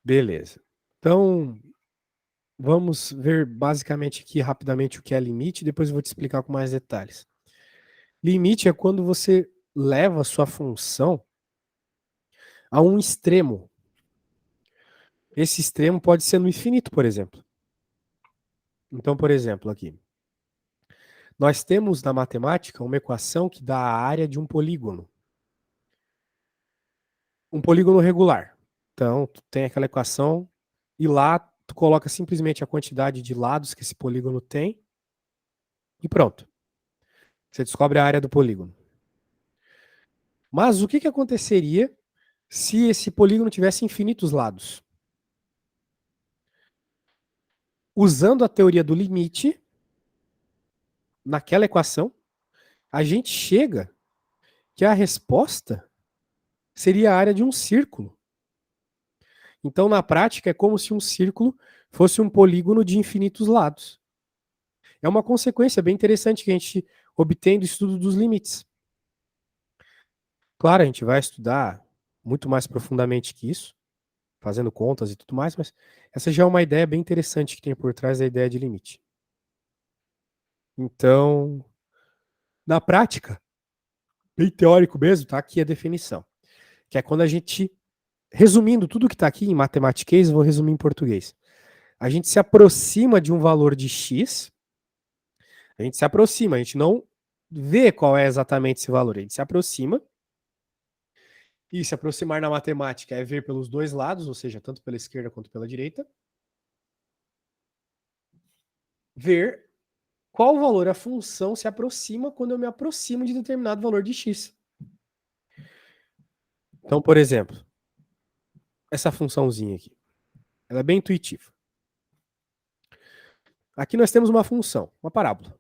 Beleza. Então, vamos ver basicamente aqui rapidamente o que é limite, depois eu vou te explicar com mais detalhes. Limite é quando você leva a sua função a um extremo. Esse extremo pode ser no infinito, por exemplo. Então, por exemplo, aqui. Nós temos na matemática uma equação que dá a área de um polígono. Um polígono regular. Então, tu tem aquela equação e lá tu coloca simplesmente a quantidade de lados que esse polígono tem e pronto. Você descobre a área do polígono. Mas o que aconteceria se esse polígono tivesse infinitos lados? Usando a teoria do limite, naquela equação, a gente chega que a resposta seria a área de um círculo. Então, na prática, é como se um círculo fosse um polígono de infinitos lados. É uma consequência bem interessante que a gente obtém do estudo dos limites. Claro, a gente vai estudar muito mais profundamente que isso, fazendo contas e tudo mais, mas essa já é uma ideia bem interessante que tem por trás da ideia de limite. Então, na prática, bem teórico mesmo, tá aqui a definição. Que é quando a gente, resumindo tudo que está aqui em matematiquês, vou resumir em português. A gente se aproxima de um valor de x, a gente se aproxima, a gente não vê qual é exatamente esse valor, a gente se aproxima. E se aproximar na matemática é ver pelos dois lados, ou seja, tanto pela esquerda quanto pela direita. Ver qual valor a função se aproxima quando eu me aproximo de determinado valor de x. Então, por exemplo, essa funçãozinha aqui, ela é bem intuitiva. Aqui nós temos uma função, uma parábola.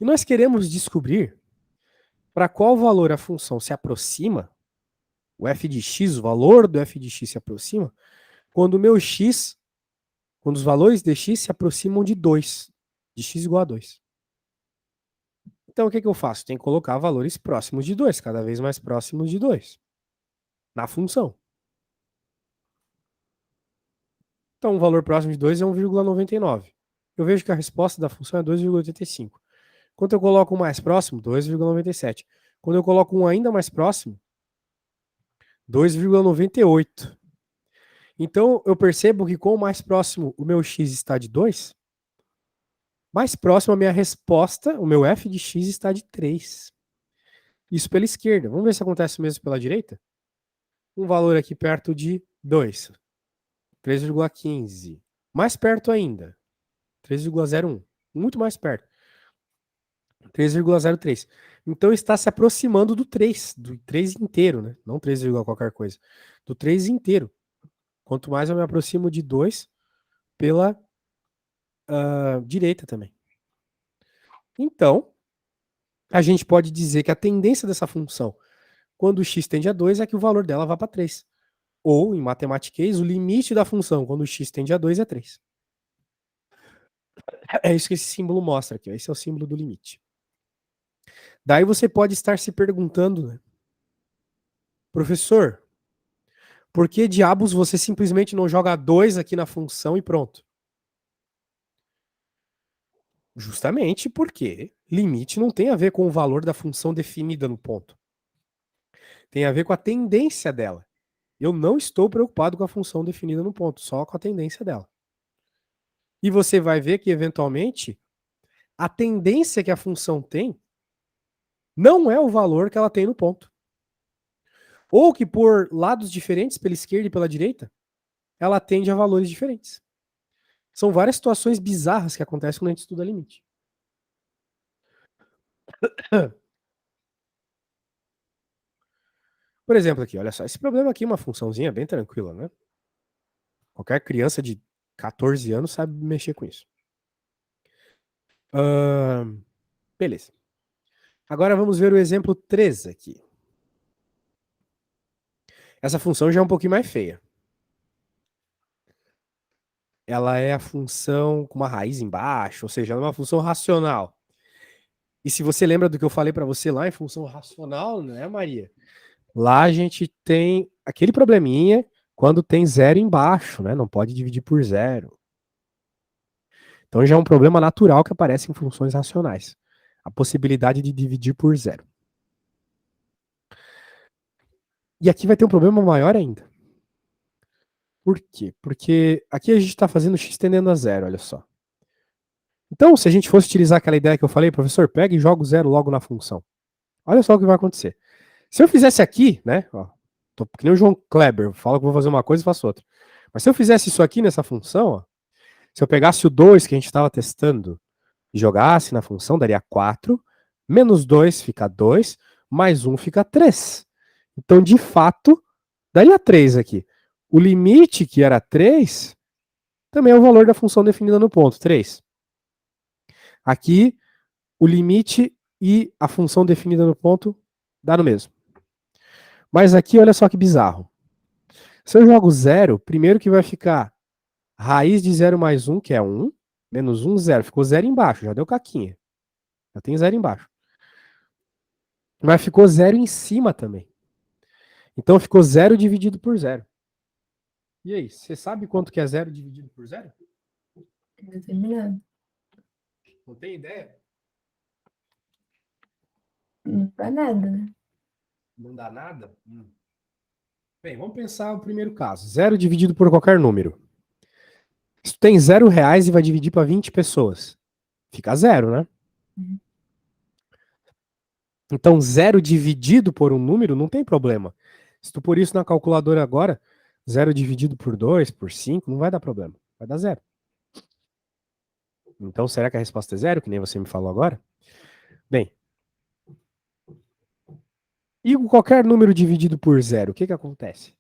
E nós queremos descobrir para qual valor a função se aproxima, o f de x, o valor do f de x se aproxima, quando o meu x, quando os valores de x se aproximam de 2, de x igual a 2. Então, o que eu faço? Tem que colocar valores próximos de 2, cada vez mais próximos de 2, na função. Então, um valor próximo de 2 é 1,99. Eu vejo que a resposta da função é 2,85. Quando eu coloco um mais próximo, 2,97. Quando eu coloco um ainda mais próximo, 2,98. Então, eu percebo que quanto mais próximo o meu x está de 2, mais próximo a minha resposta, o meu f de x está de 3. Isso pela esquerda. Vamos ver se acontece o mesmo pela direita? Um valor aqui perto de 2. 3,15. Mais perto ainda. 3,01. Muito mais perto. 3,03. Então está se aproximando do 3 inteiro, né? Não 3, qualquer coisa. Do 3 inteiro. Quanto mais eu me aproximo de 2, pela direita também. Então, a gente pode dizer que a tendência dessa função, quando x tende a 2, é que o valor dela vá para 3. Ou, em matematiquês, o limite da função, quando x tende a 2, é 3. É isso que esse símbolo mostra aqui. Esse é o símbolo do limite. Daí você pode estar se perguntando, né? Professor, por que diabos você simplesmente não joga 2 aqui na função e pronto? Justamente porque limite não tem a ver com o valor da função definida no ponto. Tem a ver com a tendência dela. Eu não estou preocupado com a função definida no ponto, só com a tendência dela. E você vai ver que, eventualmente, a tendência que a função tem não é o valor que ela tem no ponto. Ou que por lados diferentes, pela esquerda e pela direita, ela tende a valores diferentes. São várias situações bizarras que acontecem quando a gente estuda limite. Por exemplo, aqui, olha só, esse problema aqui é uma funçãozinha bem tranquila, né? Qualquer criança de 14 anos sabe mexer com isso. Beleza. Agora vamos ver o exemplo 3 aqui. Essa função já é um pouquinho mais feia. Ela é a função com uma raiz embaixo, ou seja, ela é uma função racional. E se você lembra do que eu falei para você lá em função racional, né, Maria? Lá a gente tem aquele probleminha quando tem zero embaixo, né? Não pode dividir por zero. Então já é um problema natural que aparece em funções racionais. A possibilidade de dividir por zero. E aqui vai ter um problema maior ainda. Por quê? Porque aqui a gente está fazendo x tendendo a zero, olha só. Então, se a gente fosse utilizar aquela ideia que eu falei, professor, pega e joga o zero logo na função. Olha só o que vai acontecer. Se eu fizesse aqui, né? Ó, tô que nem o João Kleber, falo que vou fazer uma coisa e faço outra. Mas se eu fizesse isso aqui nessa função, ó, se eu pegasse o 2 que a gente estava testando e jogasse na função, daria 4. Menos 2 fica 2, mais 1 fica 3. Então, de fato, daria 3 aqui. O limite, que era 3, também é o valor da função definida no ponto, 3. Aqui, o limite e a função definida no ponto dá no mesmo. Mas aqui, olha só que bizarro. Se eu jogo 0, primeiro que vai ficar raiz de 0 mais 1, que é 1, menos 1, 0. Ficou 0 embaixo, já deu caquinha. Já tem 0 embaixo. Mas ficou 0 em cima também. Então ficou 0 dividido por 0. E aí, você sabe quanto que é 0 dividido por 0? Determinado. Não tem ideia? Não dá nada, né? Não dá nada? Bem, vamos pensar o primeiro caso. 0 dividido por qualquer número. Se tu tem 0 reais e vai dividir para 20 pessoas, fica 0, né? Uhum. Então 0 dividido por um número não tem problema. Se tu pôr isso na calculadora agora, 0 dividido por 2, por 5, não vai dar problema. Vai dar 0. Então será que a resposta é 0, que nem você me falou agora? Bem, e qualquer número dividido por 0, o que acontece?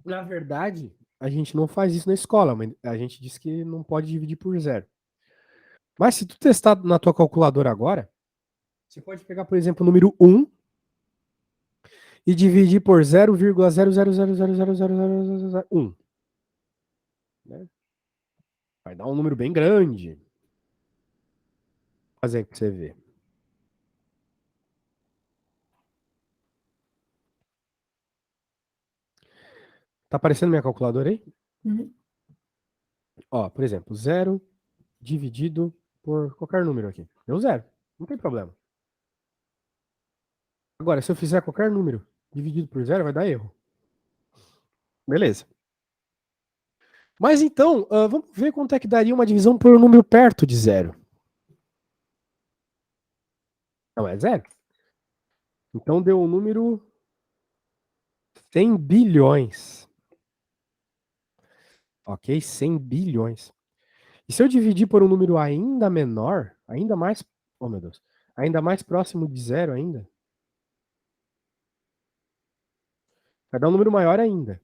Na verdade, a gente não faz isso na escola, mas a gente diz que não pode dividir por 0. Mas se tu testar na tua calculadora agora, você pode pegar, por exemplo, o número 1 e dividir por 0,000000001. Né? Vai dar um número bem grande. Vou fazer para você ver. Tá aparecendo minha calculadora aí? Uhum. Ó, por exemplo, 0 dividido por qualquer número aqui. Deu 0. Não tem problema. Agora, se eu fizer qualquer número dividido por 0, vai dar erro. Beleza. Mas então, vamos ver quanto é que daria uma divisão por um número perto de 0. Não, é 0. Então deu um número 100 bilhões. Ok? 100 bilhões. E se eu dividir por um número ainda menor, ainda mais, oh meu Deus, ainda mais próximo de 0 ainda, vai dar um número maior ainda.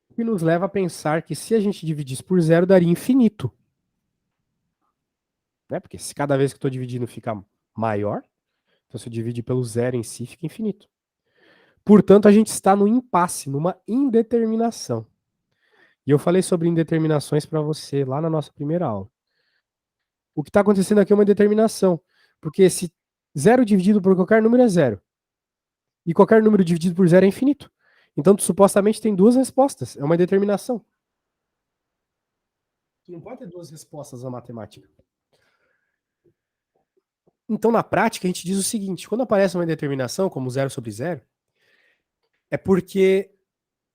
O que nos leva a pensar que se a gente dividisse por 0, daria infinito. Né? Porque se cada vez que eu estou dividindo fica maior, então se eu dividir pelo 0 em si, fica infinito. Portanto, a gente está no impasse, numa indeterminação. E eu falei sobre indeterminações para você lá na nossa primeira aula. O que está acontecendo aqui é uma indeterminação. Porque se 0 dividido por qualquer número é 0. E qualquer número dividido por 0 é infinito. Então, tu supostamente tem duas respostas. É uma indeterminação. Tu não pode ter duas respostas na matemática. Então, na prática, a gente diz o seguinte: quando aparece uma indeterminação, como 0 sobre 0, é porque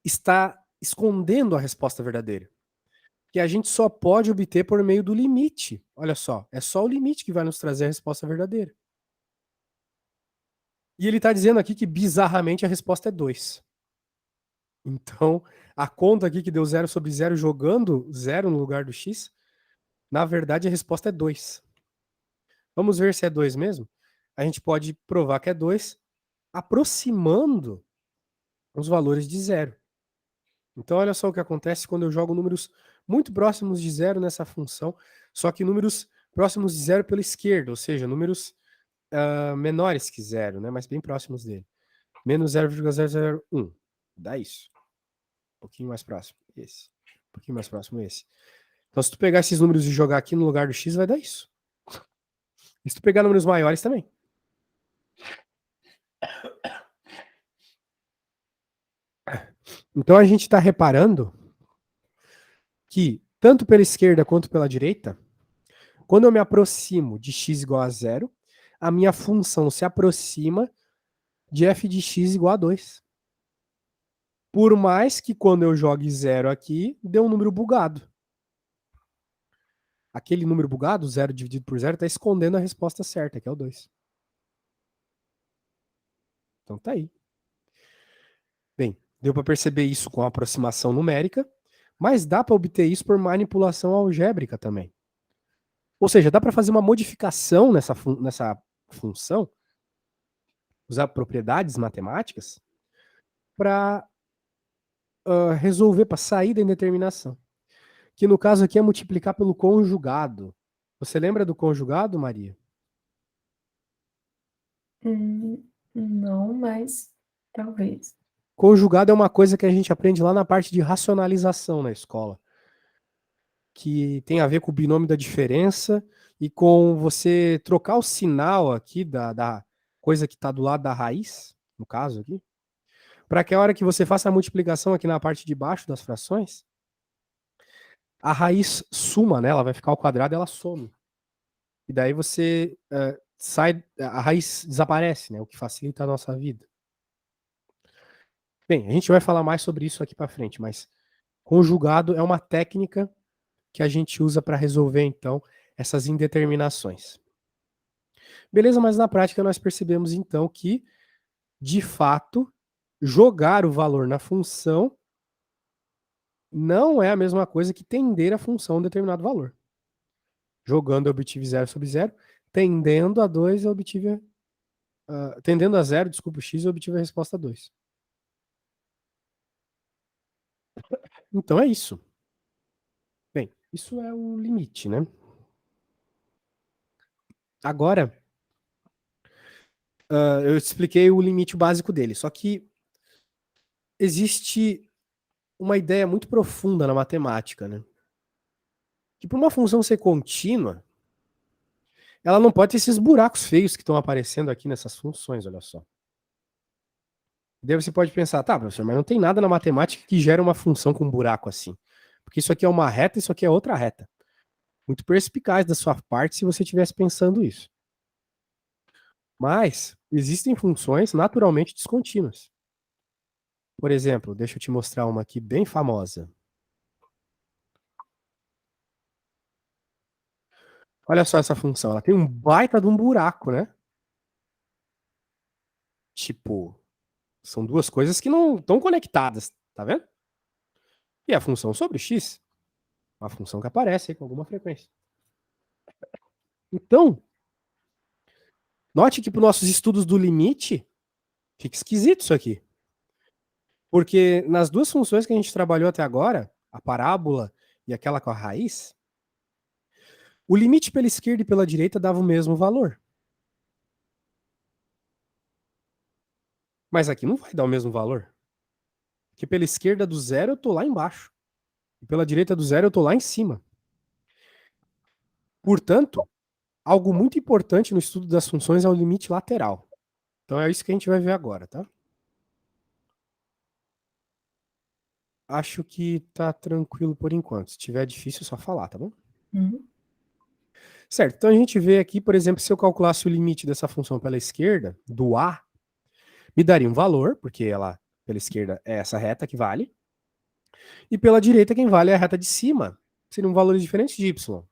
está escondendo a resposta verdadeira. Que a gente só pode obter por meio do limite. Olha só, é só o limite que vai nos trazer a resposta verdadeira. E ele está dizendo aqui que, bizarramente, a resposta é 2. Então, a conta aqui que deu 0 sobre 0 jogando 0 no lugar do x, na verdade a resposta é 2. Vamos ver se é 2 mesmo? A gente pode provar que é 2 aproximando os valores de 0. Então, olha só o que acontece quando eu jogo números muito próximos de 0 nessa função, só que números próximos de 0 pela esquerda, ou seja, números menores que 0, né, mas bem próximos dele. Menos 0,001. Dá isso. Um pouquinho mais próximo. Esse. Um pouquinho mais próximo esse. Então, se tu pegar esses números e jogar aqui no lugar do x, vai dar isso. E se tu pegar números maiores também. Então a gente está reparando que, tanto pela esquerda quanto pela direita, quando eu me aproximo de x igual a zero, a minha função se aproxima de f de x igual a 2. Por mais que quando eu jogue zero aqui, dê um número bugado. Aquele número bugado, 0 dividido por 0, está escondendo a resposta certa, que é o 2. Então tá aí. Bem, deu para perceber isso com a aproximação numérica, mas dá para obter isso por manipulação algébrica também. Ou seja, dá para fazer uma modificação nessa função, usar propriedades matemáticas, para resolver, para sair da indeterminação. Que no caso aqui é multiplicar pelo conjugado. Você lembra do conjugado, Maria? Não, mas talvez. Conjugado é uma coisa que a gente aprende lá na parte de racionalização na escola, que tem a ver com o binômio da diferença e com você trocar o sinal aqui da coisa que está do lado da raiz, no caso aqui, para que a hora que você faça a multiplicação aqui na parte de baixo das frações, a raiz suma, né? Ela vai ficar ao quadrado e ela some. E daí você sai, a raiz desaparece, né? O que facilita a nossa vida. Bem, a gente vai falar mais sobre isso aqui para frente, mas conjugado é uma técnica que a gente usa para resolver, então, essas indeterminações. Beleza, mas na prática nós percebemos, então, que, de fato, jogar o valor na função não é a mesma coisa que tender a função a um determinado valor. Jogando eu obtive 0 sobre 0, tendendo a 2 eu obtive... tendendo a 0, desculpa, x, eu obtive a resposta 2. Então é isso. Bem, isso é o limite, né? Agora, eu expliquei o limite básico dele, só que existe uma ideia muito profunda na matemática, né? Que para uma função ser contínua, ela não pode ter esses buracos feios que estão aparecendo aqui nessas funções, olha só. Daí você pode pensar, tá, professor, mas não tem nada na matemática que gera uma função com um buraco assim. Porque isso aqui é uma reta, isso aqui é outra reta. Muito perspicaz da sua parte se você estivesse pensando isso. Mas existem funções naturalmente descontínuas. Por exemplo, deixa eu te mostrar uma aqui bem famosa. Olha só essa função, ela tem um baita de um buraco, né? Tipo, são duas coisas que não estão conectadas, tá vendo? E a função sobre x, uma função que aparece aí com alguma frequência. Então, note que para os nossos estudos do limite, fica esquisito isso aqui. Porque nas duas funções que a gente trabalhou até agora, a parábola e aquela com a raiz, o limite pela esquerda e pela direita dava o mesmo valor. Mas aqui não vai dar o mesmo valor. Porque pela esquerda do zero eu tô lá embaixo. E pela direita do zero eu tô lá em cima. Portanto, algo muito importante no estudo das funções é o limite lateral. Então é isso que a gente vai ver agora, tá? Acho que tá tranquilo por enquanto. Se tiver difícil, é só falar, tá bom? Certo, então a gente vê aqui, por exemplo, se eu calculasse o limite dessa função pela esquerda, do A, me daria um valor, porque ela, pela esquerda, é essa reta que vale, e pela direita, quem vale é a reta de cima. Seriam valores diferentes de Y.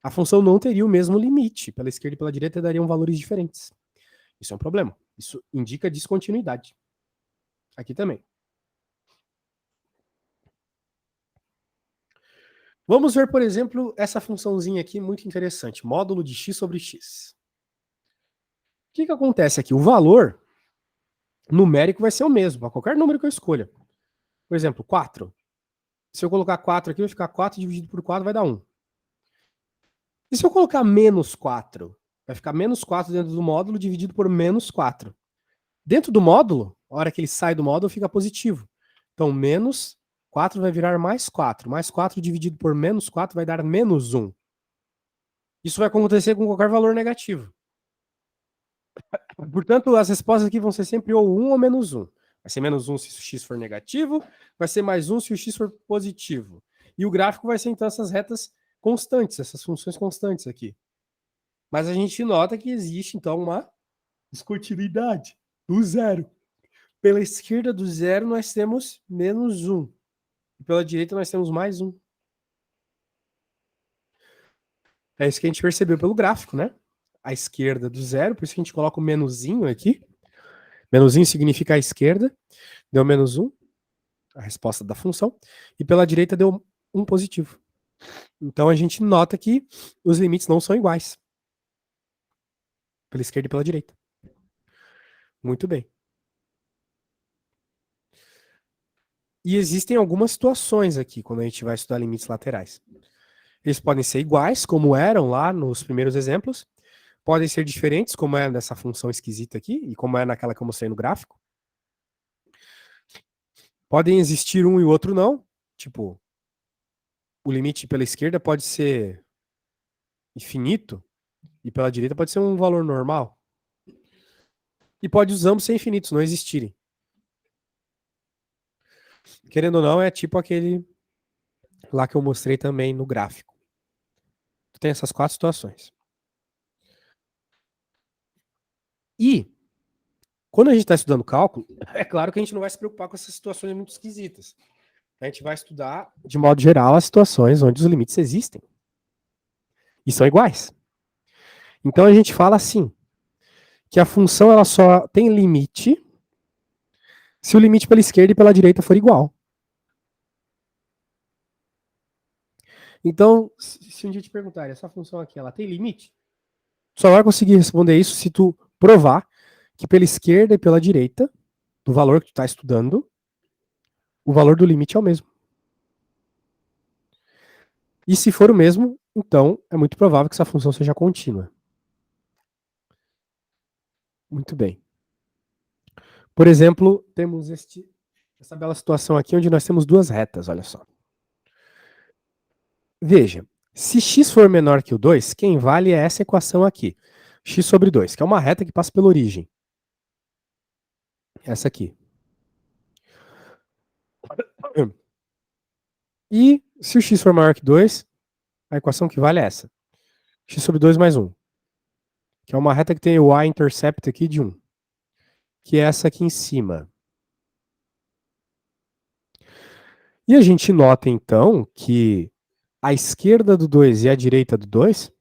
A função não teria o mesmo limite. Pela esquerda e pela direita dariam valores diferentes. Isso é um problema. Isso indica descontinuidade. Aqui também. Vamos ver, por exemplo, essa funçãozinha aqui muito interessante. Módulo de x sobre x. O que acontece aqui? O valor numérico vai ser o mesmo, para qualquer número que eu escolha. Por exemplo, 4. Se eu colocar 4 aqui, vai ficar 4 dividido por 4 vai dar 1. E se eu colocar menos 4? Vai ficar menos 4 dentro do módulo dividido por menos 4. Dentro do módulo, a hora que ele sai do módulo, fica positivo. Então, menos 4 vai virar mais 4. Mais 4 dividido por menos 4 vai dar menos 1. Isso vai acontecer com qualquer valor negativo. Portanto, as respostas aqui vão ser sempre ou 1 ou menos 1. Vai ser menos 1 se o x for negativo, vai ser mais 1 se o x for positivo. E o gráfico vai ser, então, essas retas constantes, essas funções constantes aqui. Mas a gente nota que existe, então, uma descontinuidade do zero. Pela esquerda do zero, nós temos menos 1. E pela direita, nós temos mais 1. É isso que a gente percebeu pelo gráfico, né? A esquerda do zero, por isso que a gente coloca o menuzinho aqui. Menuzinho significa a esquerda, deu menos 1, a resposta da função, e pela direita deu 1 positivo. Então a gente nota que os limites não são iguais. Pela esquerda e pela direita. Muito bem. E existem algumas situações aqui, quando a gente vai estudar limites laterais. Eles podem ser iguais, como eram lá nos primeiros exemplos. Podem ser diferentes, como é nessa função esquisita aqui, e como é naquela que eu mostrei no gráfico. Podem existir um e o outro não. Tipo, o limite pela esquerda pode ser infinito, e pela direita pode ser um valor normal. E pode os ambos ser infinitos, não existirem. Querendo ou não, é tipo aquele lá que eu mostrei também no gráfico. Tem essas 4 situações. E, quando a gente está estudando cálculo, é claro que a gente não vai se preocupar com essas situações muito esquisitas. A gente vai estudar, de modo geral, as situações onde os limites existem. E são iguais. Então a gente fala assim, que a função ela só tem limite se o limite pela esquerda e pela direita for igual. Então, se um dia te perguntarem, essa função aqui, ela tem limite? Só vai conseguir responder isso se tu provar que pela esquerda e pela direita, do valor que tu está estudando, o valor do limite é o mesmo. E se for o mesmo, então é muito provável que essa função seja contínua. Muito bem. Por exemplo, temos essa bela situação aqui onde nós temos duas retas, olha só. Veja, se x for menor que o 2, quem vale é essa equação aqui. X sobre 2, que é uma reta que passa pela origem. Essa aqui. E se o x for maior que 2, a equação que vale é essa. X sobre 2 mais 1. Que é uma reta que tem o y-intercept aqui de 1. Que é essa aqui em cima. E a gente nota, então, que à esquerda do 2 e à direita do 2,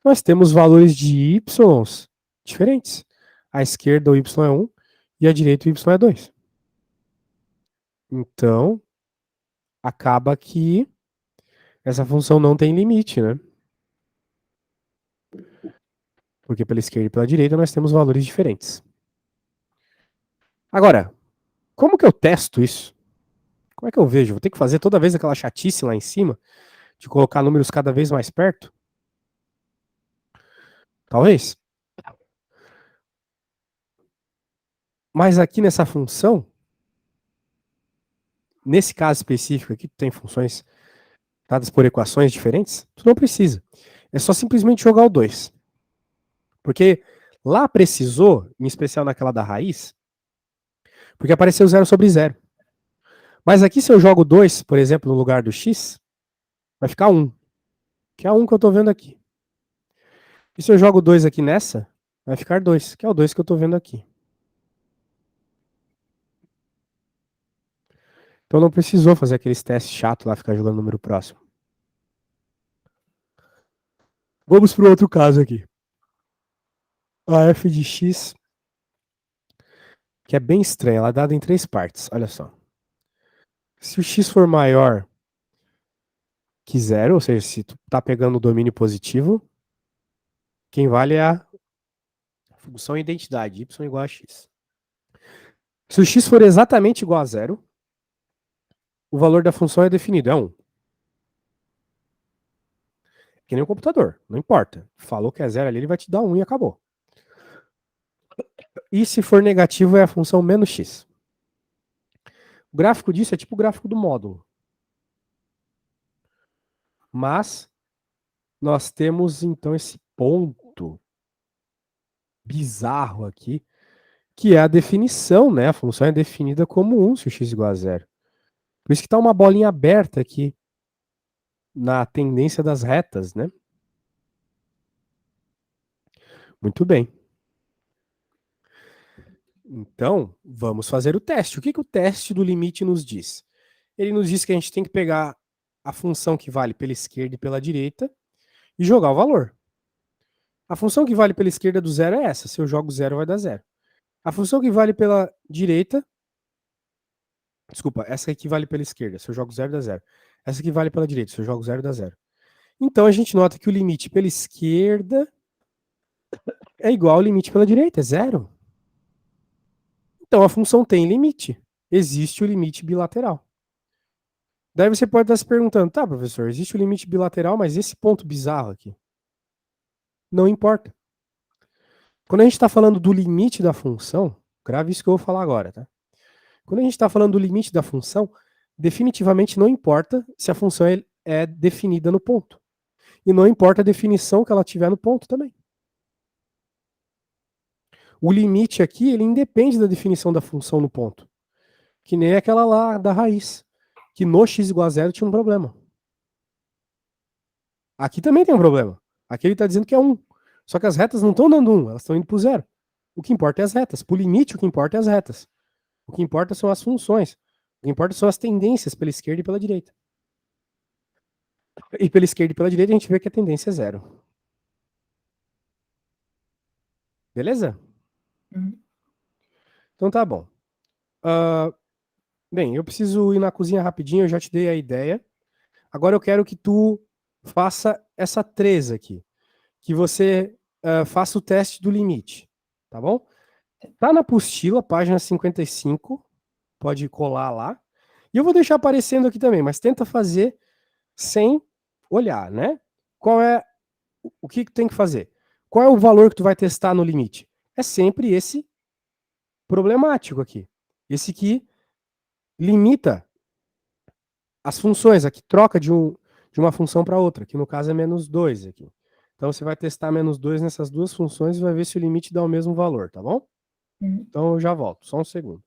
nós temos valores de y diferentes. À esquerda o y é 1 e à direita o y é 2. Então, acaba que essa função não tem limite, né? Porque pela esquerda e pela direita nós temos valores diferentes. Agora, como que eu testo isso? Como é que eu vejo? Vou ter que fazer toda vez aquela chatice lá em cima de colocar números cada vez mais perto? Talvez. Mas aqui nessa função, nesse caso específico aqui, tu tem funções dadas por equações diferentes, tu não precisa. É só simplesmente jogar o 2. Porque lá precisou, em especial naquela da raiz, porque apareceu 0 sobre 0. Mas aqui se eu jogo 2, por exemplo, no lugar do x, vai ficar 1. Que é a 1 que eu estou vendo aqui. E se eu jogo 2 aqui nessa, vai ficar 2, que é o 2 que eu estou vendo aqui. Então não precisou fazer aqueles testes chatos lá, ficar jogando número próximo. Vamos para o outro caso aqui. A f de x, que é bem estranha, ela é dada em 3 partes, olha só. Se o x for maior que 0, ou seja, se tu está pegando o domínio positivo, quem vale é a função identidade, y igual a x. Se o x for exatamente igual a 0, o valor da função é definido, é 1. Que nem o computador, não importa. Falou que é 0 ali, ele vai te dar 1 e acabou. E se for negativo, é a função menos x. O gráfico disso é tipo o gráfico do módulo. Mas nós temos então esse ponto bizarro aqui, que é a definição, né? A função é definida como 1 se o x igual a zero. Por isso que está uma bolinha aberta aqui na tendência das retas, né? Muito bem. Então, vamos fazer o teste. O que o teste do limite nos diz? Ele nos diz que a gente tem que pegar a função que vale pela esquerda e pela direita e jogar o valor. A função que vale pela esquerda do zero é essa. Se eu jogo zero, vai dar zero. A função que vale pela direita. Desculpa, essa aqui vale pela esquerda. Se eu jogo zero, dá zero. Essa aqui vale pela direita. Se eu jogo zero, dá zero. Então a gente nota que o limite pela esquerda é igual ao limite pela direita, é zero. Então a função tem limite. Existe o limite bilateral. Daí você pode estar se perguntando, tá, professor, existe o limite bilateral, mas esse ponto bizarro aqui não importa. Quando a gente está falando do limite da função, grave isso que eu vou falar agora, tá? Quando a gente está falando do limite da função, definitivamente não importa se a função é definida no ponto. E não importa a definição que ela tiver no ponto também. O limite aqui, ele independe da definição da função no ponto. Que nem aquela lá da raiz. Que no x igual a zero tinha um problema. Aqui também tem um problema. Aqui ele está dizendo que é 1. Só que as retas não estão dando 1, elas estão indo para o zero. O que importa é as retas. Para o limite, o que importa é as retas. O que importa são as funções. O que importa são as tendências pela esquerda e pela direita. E pela esquerda e pela direita a gente vê que a tendência é zero. Beleza? Uhum. Então tá bom. Uh, bem, eu preciso ir na cozinha rapidinho, eu já te dei a ideia. Agora eu quero que tu faça essa 3 aqui. Que você faça o teste do limite. Tá bom? Tá na apostila, página 55. Pode colar lá. E eu vou deixar aparecendo aqui também, mas tenta fazer sem olhar, né? Qual é o que tem que fazer? Qual é o valor que tu vai testar no limite? É sempre esse problemático aqui. Esse que limita as funções, aqui troca de uma função para outra, que no caso é menos 2 aqui. Então você vai testar menos 2 nessas duas funções e vai ver se o limite dá o mesmo valor, tá bom? Uhum. Então eu já volto, só um segundo.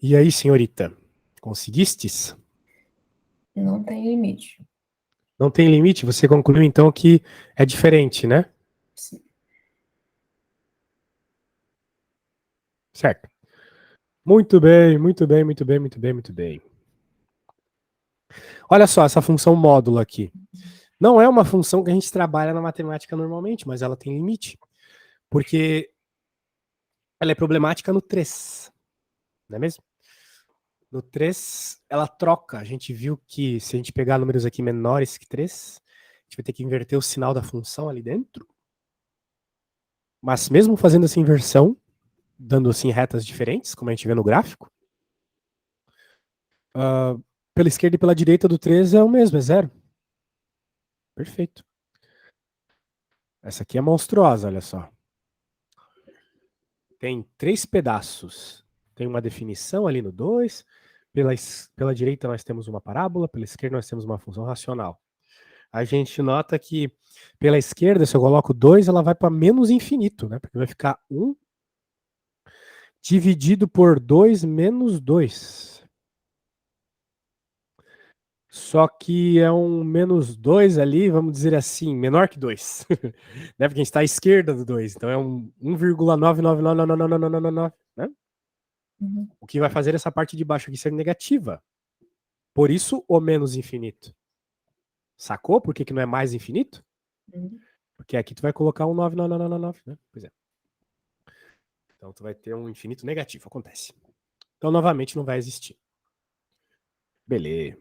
E aí, senhorita? Conseguistes? Não tem limite. Não tem limite? Você concluiu então que é diferente, né? Sim. Certo. Muito bem, muito bem, muito bem, muito bem, muito bem. Olha só essa função módulo aqui. Não é uma função que a gente trabalha na matemática normalmente, mas ela tem limite. Porque ela é problemática no 3, não é mesmo? No 3, ela troca. A gente viu que se a gente pegar números aqui menores que 3, a gente vai ter que inverter o sinal da função ali dentro. Mas mesmo fazendo essa inversão, dando assim retas diferentes, como a gente vê no gráfico, pela esquerda e pela direita do 3 é o mesmo, é zero. Perfeito. Essa aqui é monstruosa, olha só. Tem 3 pedaços. Tem uma definição ali no 2. Pela direita nós temos uma parábola, pela esquerda nós temos uma função racional. A gente nota que pela esquerda, se eu coloco 2, ela vai para menos infinito, né? Porque vai ficar 1 dividido por 2 menos 2. Só que é um menos 2 ali, vamos dizer assim, menor que 2. Né? Porque a gente está à esquerda do 2. Então é um 1,9999999, né? Uhum. O que vai fazer essa parte de baixo aqui ser negativa. Por isso, o menos infinito. Sacou por que não é mais infinito? Uhum. Porque aqui tu vai colocar um 99999, né? Pois é. Então tu vai ter um infinito negativo, acontece. Então, novamente, não vai existir. Beleza.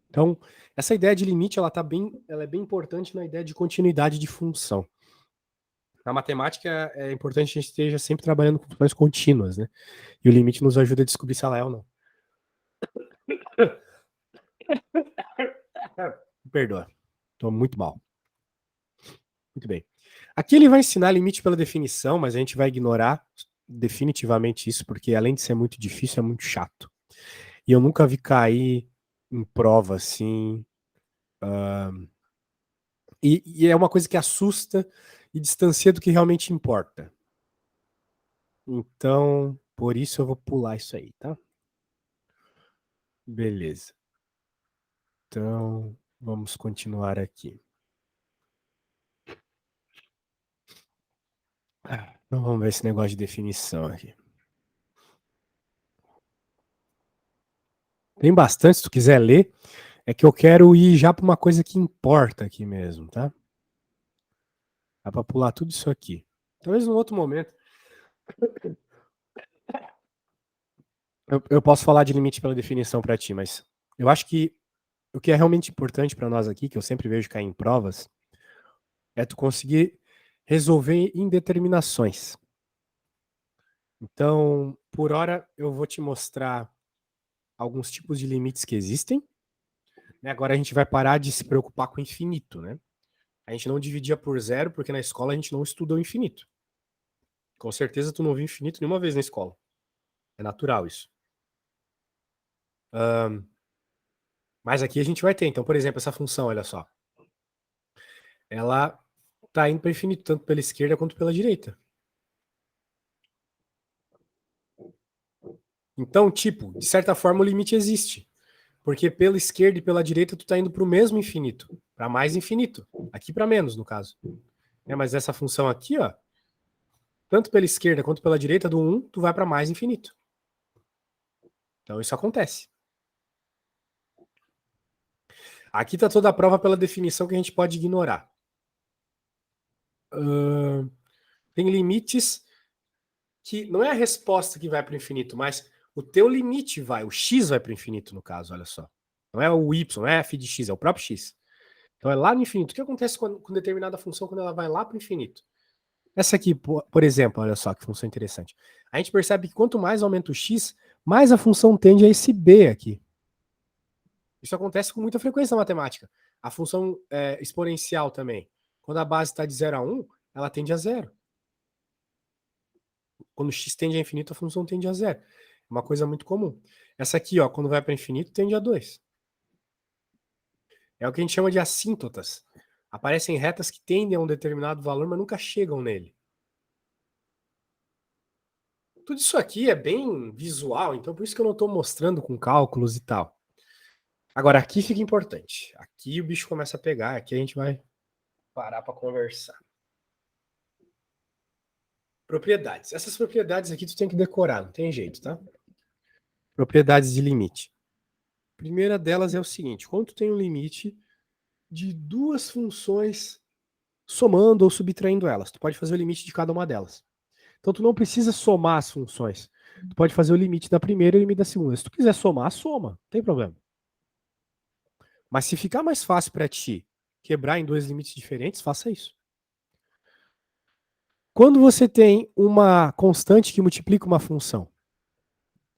Então, essa ideia de limite, ela é bem importante na ideia de continuidade de função. Na matemática, é importante que a gente esteja sempre trabalhando com funções contínuas, né? E o limite nos ajuda a descobrir se ela é ou não. Perdoa. Estou muito mal. Muito bem. Aqui ele vai ensinar limite pela definição, mas a gente vai ignorar definitivamente isso, porque além de ser muito difícil, é muito chato. E eu nunca vi cair em prova assim. E é uma coisa que assusta e distancia do que realmente importa. Então, por isso eu vou pular isso aí, tá? Beleza. Então, vamos continuar aqui. Então, vamos ver esse negócio de definição aqui. Tem bastante, se tu quiser ler. É que eu quero ir já para uma coisa que importa aqui mesmo, tá? Dá para pular tudo isso aqui. Talvez num outro momento. Eu posso falar de limite pela definição para ti, mas eu acho que o que é realmente importante para nós aqui, que eu sempre vejo cair em provas, é tu conseguir resolver indeterminações. Então, por hora, eu vou te mostrar alguns tipos de limites que existem. Né? Agora a gente vai parar de se preocupar com o infinito, né? A gente não dividia por zero, porque na escola a gente não estudou infinito. Com certeza tu não viu infinito nenhuma vez na escola. É natural isso. Mas aqui a gente vai ter. Então, por exemplo, essa função, olha só. Ela está indo para infinito, tanto pela esquerda quanto pela direita. Então, tipo, de certa forma o limite existe. Porque pela esquerda e pela direita tu está indo para o mesmo infinito. Para mais infinito. Aqui para menos, no caso. Mas essa função aqui, ó, tanto pela esquerda quanto pela direita do 1, tu vai para mais infinito. Então isso acontece. Aqui está toda a prova pela definição que a gente pode ignorar. Tem limites que não é a resposta que vai para o infinito, mas o teu limite vai, o x vai para o infinito no caso, olha só. Não é o y, não é f de x, é o próprio x. Então é lá no infinito. O que acontece com determinada função quando ela vai lá para o infinito? Essa aqui, por exemplo, olha só que função interessante. A gente percebe que quanto mais aumenta o x, mais a função tende a esse b aqui. Isso acontece com muita frequência na matemática. A função exponencial também. Quando a base está de 0 a 1, ela tende a zero. Quando x tende a infinito, a função tende a zero. É uma coisa muito comum. Essa aqui, ó, quando vai para infinito, tende a 2. É o que a gente chama de assíntotas. Aparecem retas que tendem a um determinado valor, mas nunca chegam nele. Tudo isso aqui é bem visual, então por isso que eu não estou mostrando com cálculos e tal. Agora, aqui fica importante. Aqui o bicho começa a pegar, aqui a gente vai parar para conversar. Propriedades. Essas propriedades aqui tu tem que decorar, não tem jeito, tá? Propriedades de limite. A primeira delas é o seguinte: quando tu tem um limite de duas funções somando ou subtraindo elas, tu pode fazer o limite de cada uma delas. Então tu não precisa somar as funções. Tu pode fazer o limite da primeira e o limite da segunda. Se tu quiser somar, soma, não tem problema. Mas se ficar mais fácil para ti quebrar em dois limites diferentes, faça isso. Quando você tem uma constante que multiplica uma função,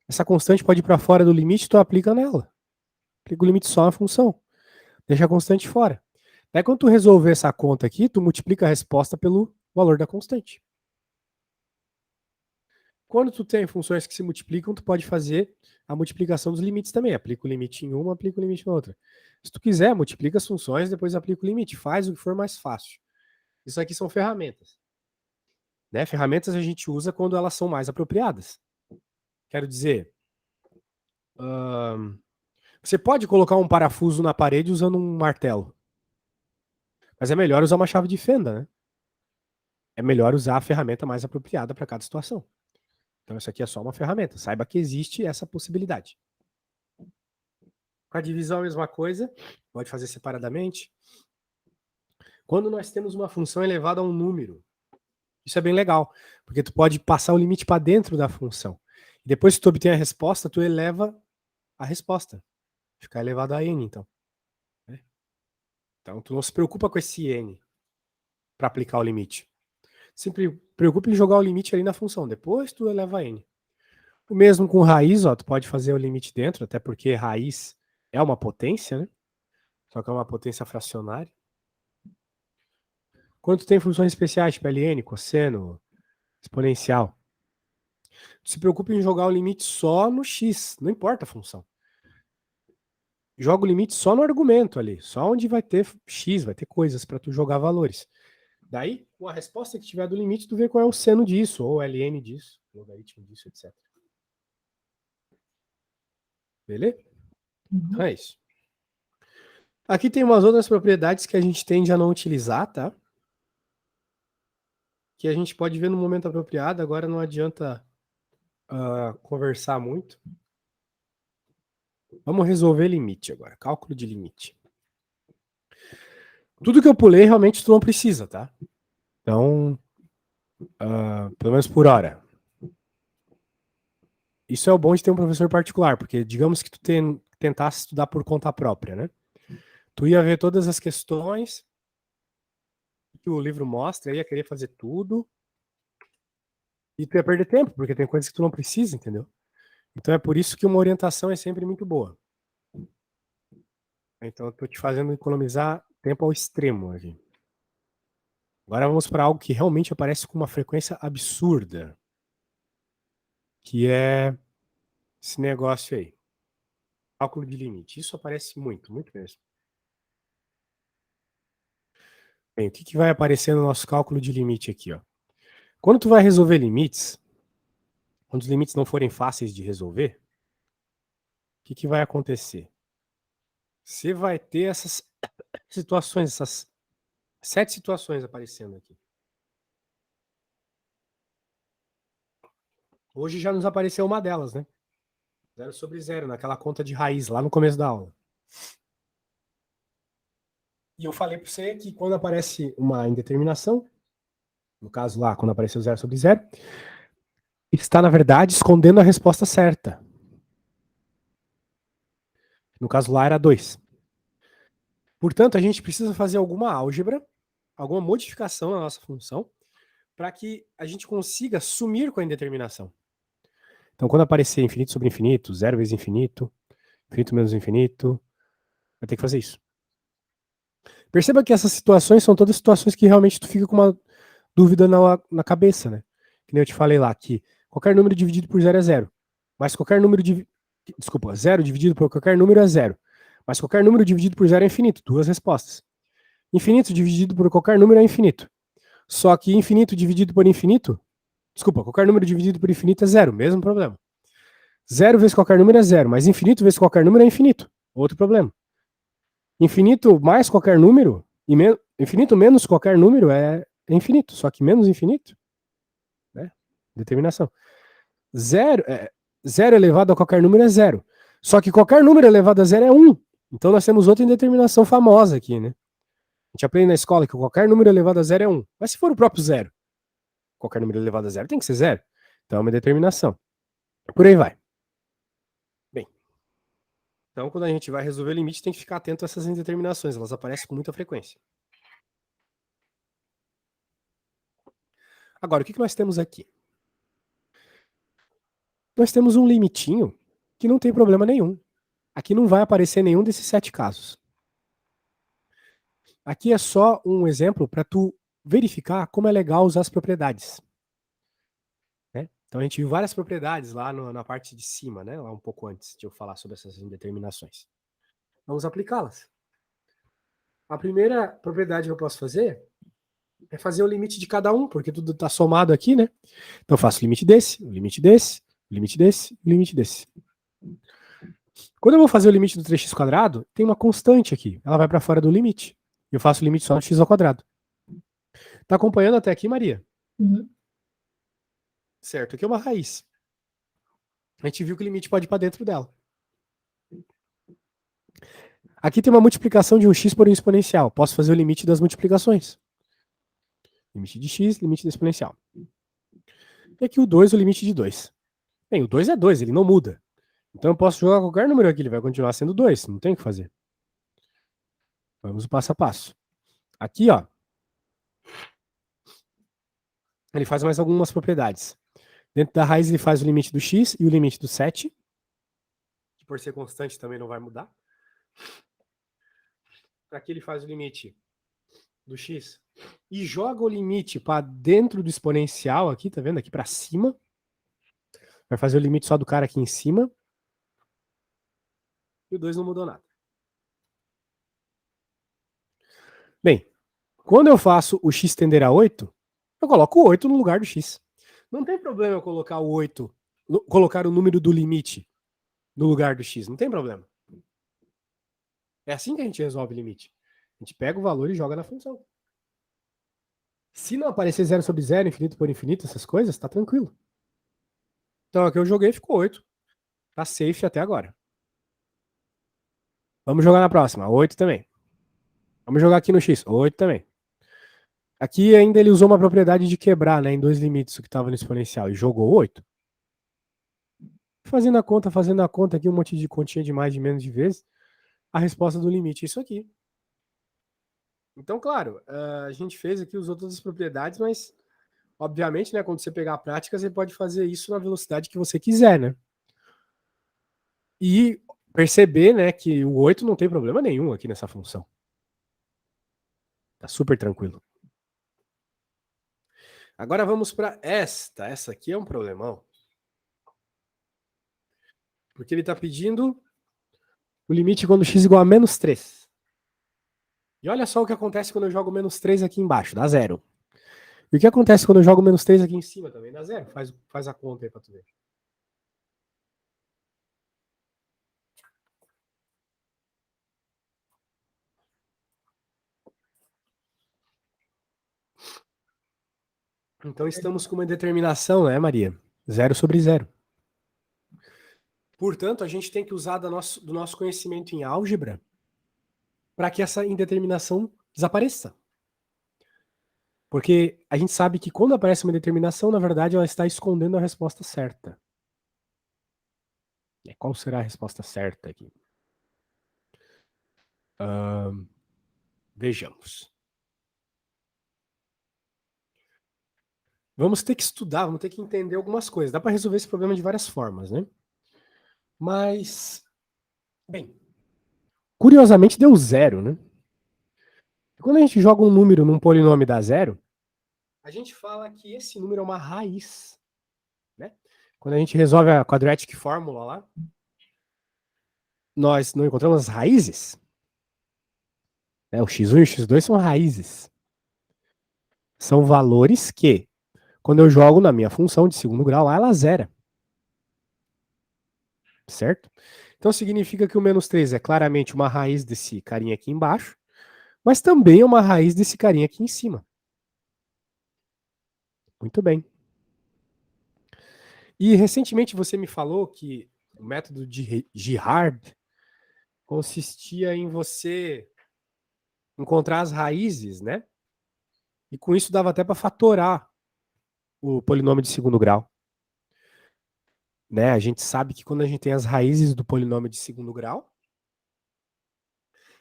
essa constante pode ir para fora do limite, tu aplica nela. Aplica o limite só na função. Deixa a constante fora. Daí quando tu resolver essa conta aqui, tu multiplica a resposta pelo valor da constante. Quando tu tem funções que se multiplicam, tu pode fazer a multiplicação dos limites também. Aplica o limite em uma, aplica o limite na outra. Se tu quiser, multiplica as funções, depois aplica o limite. Faz o que for mais fácil. Isso aqui são ferramentas. Né? Ferramentas a gente usa quando elas são mais apropriadas. Quero dizer, você pode colocar um parafuso na parede usando um martelo. Mas é melhor usar uma chave de fenda, né? É melhor usar a ferramenta mais apropriada para cada situação. Então isso aqui é só uma ferramenta. Saiba que existe essa possibilidade. Com a divisão a mesma coisa. Pode fazer separadamente. Quando nós temos uma função elevada a um número, isso é bem legal, porque tu pode passar o limite para dentro da função. Depois que tu obtém a resposta, tu eleva a resposta. Ficar elevado a n, então. Então tu não se preocupa com esse n para aplicar o limite. Sempre preocupa em jogar o limite ali na função. Depois tu eleva a n. O mesmo com raiz, ó, tu pode fazer o limite dentro, até porque raiz é uma potência, né? Só que é uma potência fracionária. Quando tu tem funções especiais, tipo ln, cosseno, exponencial, tu se preocupa em jogar o limite só no x, não importa a função. Joga o limite só no argumento ali, só onde vai ter x, vai ter coisas para tu jogar valores. Daí, com a resposta que tiver do limite, tu vê qual é o seno disso, ou ln disso, logaritmo disso, etc. Beleza? Então é isso. Aqui tem umas outras propriedades que a gente tende a não utilizar, tá? Que a gente pode ver no momento apropriado, agora não adianta conversar muito. Vamos resolver limite agora, cálculo de limite. Tudo que eu pulei, realmente tu não precisa, tá? Então, pelo menos por hora. Isso é o bom de ter um professor particular, porque digamos que tu tentasse estudar por conta própria, né? Tu ia ver todas as questões que o livro mostra, ia querer fazer tudo, e tu ia perder tempo, porque tem coisas que tu não precisa, entendeu? Então é por isso que uma orientação é sempre muito boa. Então eu tô te fazendo economizar tempo ao extremo aqui. Agora vamos para algo que realmente aparece com uma frequência absurda, que é esse negócio aí. Cálculo de limite. Isso aparece muito, muito mesmo. Bem, o que vai aparecer no nosso cálculo de limite aqui, ó? Quando tu vai resolver limites, quando os limites não forem fáceis de resolver, o que vai acontecer? Você vai ter essas situações, essas 7 situações aparecendo aqui. Hoje já nos apareceu uma delas, né? 0 sobre 0, naquela conta de raiz, lá no começo da aula. E eu falei para você que quando aparece uma indeterminação, no caso lá, quando apareceu 0 sobre 0, está, na verdade, escondendo a resposta certa. No caso lá era 2. Portanto, a gente precisa fazer alguma álgebra, alguma modificação na nossa função, para que a gente consiga sumir com a indeterminação. Então, quando aparecer infinito sobre infinito, 0 vezes infinito, infinito menos infinito, vai ter que fazer isso. Perceba que essas situações são todas situações que realmente tu fica com uma dúvida na cabeça, né? Que nem eu te falei lá, que qualquer número dividido por 0 é 0. Mas qualquer número Desculpa, 0 dividido por qualquer número é 0. Mas qualquer número dividido por 0 é infinito. Duas respostas. Infinito dividido por qualquer número é infinito. Só que infinito dividido por infinito, Desculpa, qualquer número dividido por infinito é zero, mesmo problema. Zero vezes qualquer número é zero, mas infinito vezes qualquer número é infinito. Outro problema. Infinito mais qualquer número, infinito menos qualquer número é infinito, só que menos infinito, né? Determinação. Zero elevado a qualquer número é zero. Só que qualquer número elevado a zero é 1. Então nós temos outra indeterminação famosa aqui, né? A gente aprende na escola que qualquer número elevado a zero é 1. Mas se for o próprio zero, qualquer número elevado a zero tem que ser zero. Então é uma determinação. Por aí vai. Bem, então quando a gente vai resolver o limite, tem que ficar atento a essas indeterminações. Elas aparecem com muita frequência. Agora, o que nós temos aqui? Nós temos um limitinho que não tem problema nenhum. Aqui não vai aparecer nenhum desses 7 casos. Aqui é só um exemplo para tu verificar como é legal usar as propriedades. Né? Então a gente viu várias propriedades lá na parte de cima, né? Lá um pouco antes de eu falar sobre essas indeterminações. Vamos aplicá-las. A primeira propriedade que eu posso fazer é fazer o limite de cada um, porque tudo está somado aqui, né? Então eu faço o limite desse, o limite desse, o limite desse, o limite desse. Quando eu vou fazer o limite do 3x², tem uma constante aqui. Ela vai para fora do limite. E eu faço o limite só do x². Tá acompanhando até aqui, Maria? Uhum. Certo, aqui é uma raiz. A gente viu que o limite pode ir para dentro dela. Aqui tem uma multiplicação de um x por um exponencial. Posso fazer o limite das multiplicações. Limite de x, limite da exponencial. E aqui o 2, o limite de 2. Bem, o 2 é 2, ele não muda. Então eu posso jogar qualquer número aqui, ele vai continuar sendo 2, não tem o que fazer. Vamos passo a passo. Aqui, ó, ele faz mais algumas propriedades. Dentro da raiz ele faz o limite do x e o limite do 7, que por ser constante também não vai mudar. Aqui ele faz o limite do x e joga o limite para dentro do exponencial aqui, tá vendo? Aqui para cima. Vai fazer o limite só do cara aqui em cima. E o 2 não mudou nada. Bem, quando eu faço o x tender a 8, eu coloco o 8 no lugar do x. Não tem problema eu colocar o 8, colocar o número do limite no lugar do x, não tem problema. É assim que a gente resolve o limite. A gente pega o valor e joga na função. Se não aparecer 0 sobre 0, infinito por infinito, essas coisas, tá tranquilo. Então aqui eu joguei, ficou 8. Tá safe até agora. Vamos jogar na próxima, 8 também. Vamos jogar aqui no x, 8 também. Aqui ainda ele usou uma propriedade de quebrar, né, em 2 limites o que estava no exponencial e jogou 8. Fazendo a conta aqui, um monte de continha de mais, de menos de vezes, a resposta do limite é isso aqui. Então, claro, a gente fez aqui, usou todas as propriedades, mas, obviamente, né, quando você pegar a prática, você pode fazer isso na velocidade que você quiser, né? E perceber, né, que o 8 não tem problema nenhum aqui nessa função. Tá super tranquilo. Agora vamos para esta. Essa aqui é um problemão. Porque ele está pedindo o limite quando x igual a menos 3. E olha só o que acontece quando eu jogo menos 3 aqui embaixo, dá 0. E o que acontece quando eu jogo menos 3 aqui em cima também? Dá 0. Faz a conta aí para tu ver. Então estamos com uma determinação, né, Maria? 0 sobre 0. Portanto, a gente tem que usar do nosso conhecimento em álgebra para que essa indeterminação desapareça. Porque a gente sabe que quando aparece uma determinação, na verdade, ela está escondendo a resposta certa. E qual será a resposta certa aqui? Vejamos. Vamos ter que estudar, vamos ter que entender algumas coisas. Dá para resolver esse problema de várias formas, né? Mas, bem, curiosamente deu 0, né? Quando a gente joga um número num polinômio e dá 0, a gente fala que esse número é uma raiz, né? Quando a gente resolve a quadratic fórmula lá, nós não encontramos as raízes. Né? O x1 e o x2 são raízes. São valores que, Quando eu jogo na minha função de segundo grau lá, ela zera, certo? Então significa que o menos 3 é claramente uma raiz desse carinha aqui embaixo, mas também é uma raiz desse carinha aqui em cima. Muito bem. E recentemente você me falou que o método de Girard consistia em você encontrar as raízes, né? E com isso dava até para fatorar o polinômio de segundo grau. Né? A gente sabe que quando a gente tem as raízes do polinômio de segundo grau,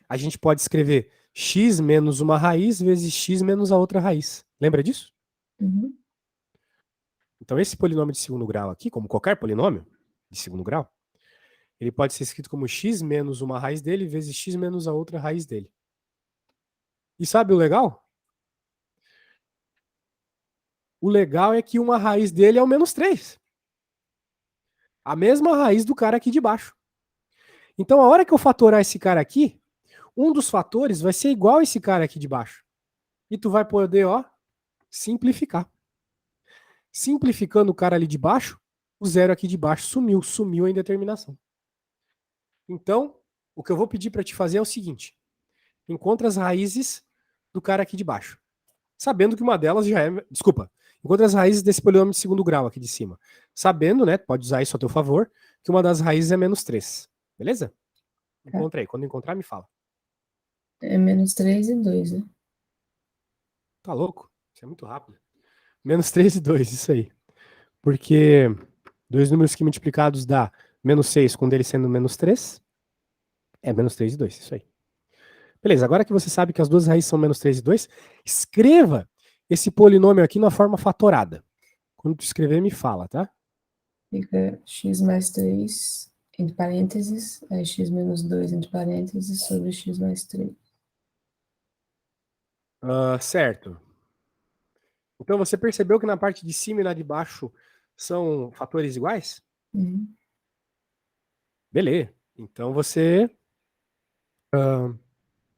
a gente pode escrever x menos uma raiz vezes x menos a outra raiz. Lembra disso? Uhum. Então esse polinômio de segundo grau aqui, como qualquer polinômio de segundo grau, ele pode ser escrito como x menos uma raiz dele vezes x menos a outra raiz dele. E sabe o legal? O legal é que uma raiz dele é o menos 3. A mesma raiz do cara aqui de baixo. Então, a hora que eu fatorar esse cara aqui, um dos fatores vai ser igual a esse cara aqui de baixo. E tu vai poder, ó, simplificar. Simplificando o cara ali de baixo, o zero aqui de baixo sumiu a indeterminação. Então, o que eu vou pedir para te fazer é o seguinte: encontra as raízes do cara aqui de baixo. Sabendo que uma delas já é. Desculpa. Encontra as raízes desse polinômio de segundo grau aqui de cima. Sabendo, né? Pode usar isso a teu favor, que uma das raízes é menos 3. Beleza? Tá. Encontra aí. Quando encontrar, me fala. É menos 3 e 2, né? Tá louco? Isso é muito rápido. Menos 3 e 2, isso aí. Porque dois números que multiplicados dá menos 6 com um deles sendo menos 3, é menos 3 e 2, isso aí. Beleza, agora que você sabe que as duas raízes são menos 3 e 2, escreva esse polinômio aqui na forma fatorada. Quando tu escrever, me fala, tá? Fica x mais 3 entre parênteses, aí x menos 2 entre parênteses sobre x mais 3. Certo. Então você percebeu que na parte de cima e na de baixo são fatores iguais? Uhum. Beleza. Então você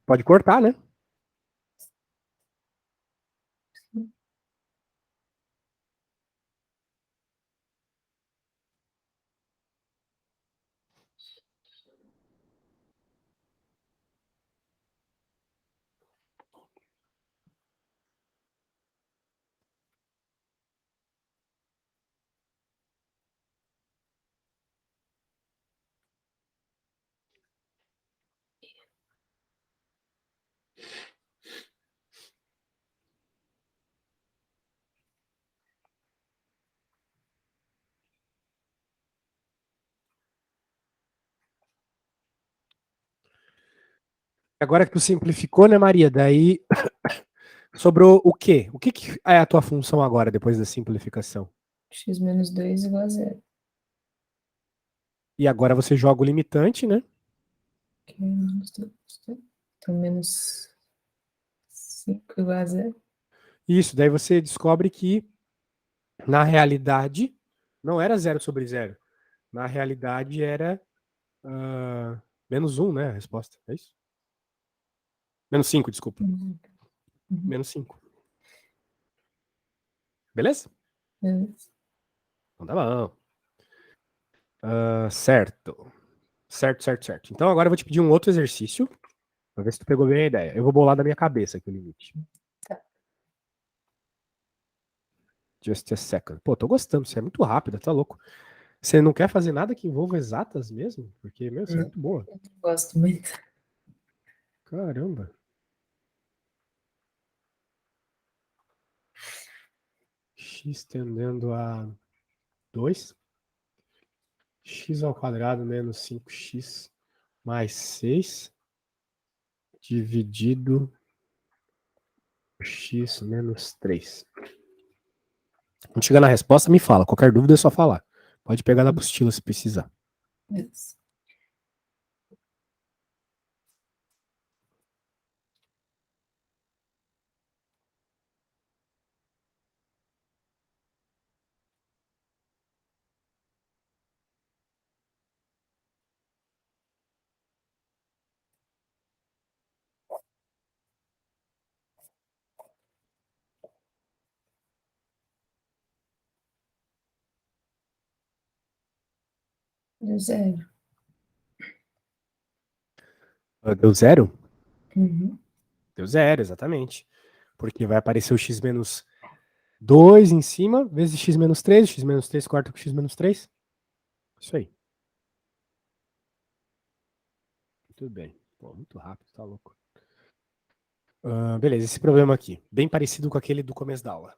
pode cortar, né? Agora que tu simplificou, né, Maria? Daí sobrou o quê? O que, que é a tua função agora, depois da simplificação? X menos 2 igual a zero. E agora você joga o limitante, né? Ok, menos 2. Então, menos 5 igual a zero. Isso, daí você descobre que, na realidade, não era zero sobre zero. Na realidade era menos um, né? A resposta. É isso? Menos 5, desculpa. Uhum. Uhum. Menos 5. Beleza? Beleza. Então tá bom. Certo. Certo, certo, certo. Então agora eu vou te pedir um outro exercício, pra ver se tu pegou bem a ideia. Eu vou bolar da minha cabeça aqui o limite. Tá. Just a second. Pô, tô gostando, você é muito rápida, tá louco. Você não quer fazer nada que envolva exatas mesmo? Porque, meu, você é Não, muito boa. eu não gosto muito. Caramba. X tendendo a 2. X ao quadrado menos 5x mais 6 dividido por x menos 3. Quando chegar na resposta, me fala. Qualquer dúvida é só falar. Pode pegar na apostila se precisar. Beleza. Deu zero. Deu zero? Uhum. Deu zero, exatamente. Porque vai aparecer o x menos 2 em cima, vezes x menos 3 corta com x menos 3. Isso aí. Muito bem. Pô, muito rápido, tá louco. Beleza, esse problema aqui, bem parecido com aquele do começo da aula.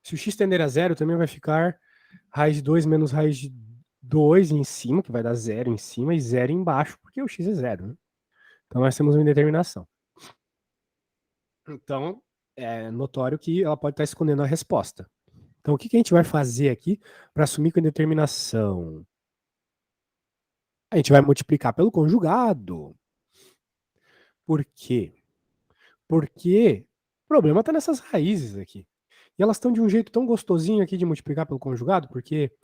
Se o x tender a zero, também vai ficar raiz de 2 menos raiz de 2 em cima, que vai dar zero em cima, e zero embaixo, porque o x é zero, né? Então nós temos uma indeterminação. Então, é notório que ela pode estar escondendo a resposta. Então, o que a gente vai fazer aqui para assumir com a indeterminação? A gente vai multiplicar pelo conjugado. Por quê? Porque o problema está nessas raízes aqui. E elas estão de um jeito tão gostosinho aqui de multiplicar pelo conjugado, porque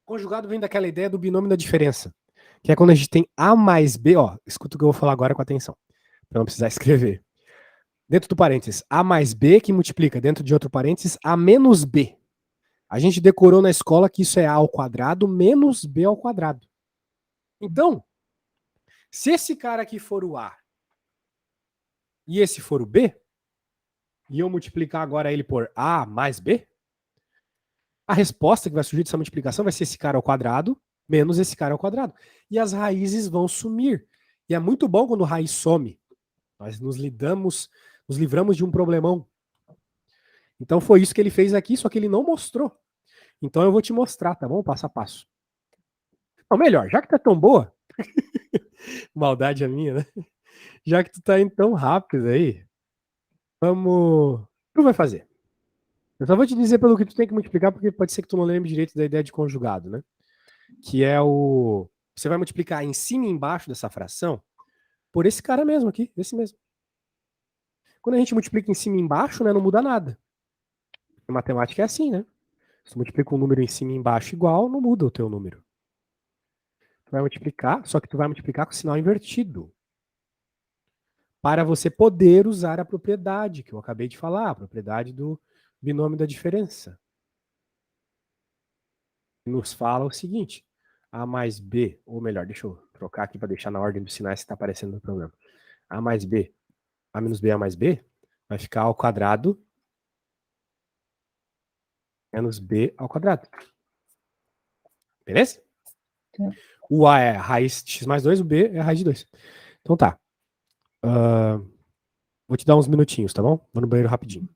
conjugado vem daquela ideia do binômio da diferença, que é quando a gente tem A mais B, ó, escuta o que eu vou falar agora com atenção, para não precisar escrever. Dentro do parênteses, A mais B que multiplica, dentro de outro parênteses, A menos B. A gente decorou na escola que isso é A ao quadrado menos B ao quadrado. Então, se esse cara aqui for o A e esse for o B, e eu multiplicar agora ele por A mais B, a resposta que vai surgir dessa multiplicação vai ser esse cara ao quadrado menos esse cara ao quadrado. E as raízes vão sumir. E é muito bom quando raiz some. Nós nos livramos de um problemão. Então foi isso que ele fez aqui, só que ele não mostrou. Então eu vou te mostrar, tá bom? Passo a passo. Ou melhor, já que tá tão boa, maldade a minha, né? Já que tu tá indo tão rápido aí, vamos. Tu vai fazer. Eu só vou te dizer pelo que tu tem que multiplicar, porque pode ser que tu não lembre direito da ideia de conjugado, né? Que é o. Você vai multiplicar em cima e embaixo dessa fração por esse cara mesmo aqui, esse mesmo. Quando a gente multiplica em cima e embaixo, né, não muda nada. A matemática é assim, né? Se tu multiplica um número em cima e embaixo igual, não muda o teu número. Tu vai multiplicar, só que tu vai multiplicar com o sinal invertido. Para você poder usar a propriedade que eu acabei de falar, a propriedade do binômio da diferença. Nos fala o seguinte: A mais B, ou melhor, deixa eu trocar aqui para deixar na ordem dos sinais que está aparecendo no programa. A mais B, A menos B, A mais B, vai ficar ao quadrado menos B ao quadrado. Beleza? Tá. O A é a raiz de x mais 2, o B é a raiz de 2. Então tá. Vou te dar uns minutinhos, tá bom? Vou no banheiro rapidinho.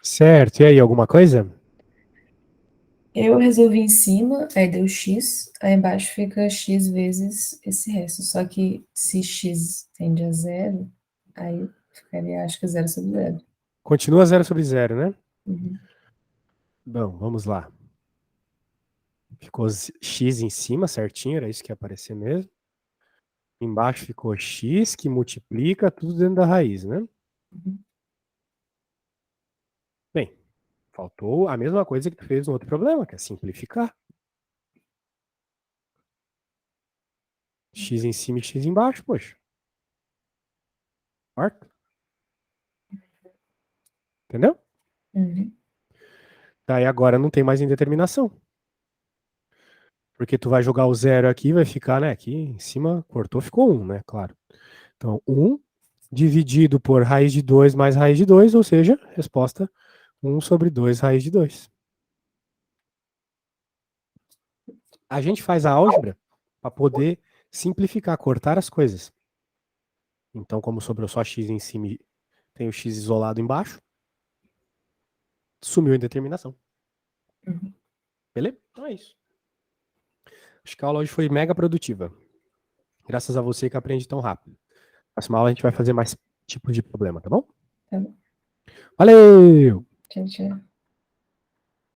Certo, e aí, alguma coisa? Eu resolvi em cima, aí deu x, aí embaixo fica x vezes esse resto. Só que se x tende a zero, aí ficaria, acho que zero sobre zero. Continua 0/0, né? Uhum. Bom, vamos lá. Ficou x em cima, certinho, era isso que ia aparecer mesmo. Embaixo ficou x, que multiplica tudo dentro da raiz, né? Uhum. Bem, faltou a mesma coisa que tu fez no outro problema, que é simplificar. X em cima e x embaixo, poxa. Corta. Entendeu? Uhum. Daí agora não tem mais indeterminação. Porque tu vai jogar o zero aqui, vai ficar, né? Aqui em cima cortou, ficou 1, né? Claro. Então, 1 dividido por raiz de 2 mais raiz de 2, ou seja, resposta 1/2 raiz de 2. A gente faz a álgebra para poder simplificar, cortar as coisas. Então, como sobrou só x em cima e tem o x isolado embaixo, sumiu a indeterminação. Uhum. Beleza? Então é isso. Acho que a aula hoje foi mega produtiva. Graças a você que aprende tão rápido. Próxima aula a gente vai fazer mais tipos de problema, tá bom? Tá bom. Valeu! Tchau, tchau.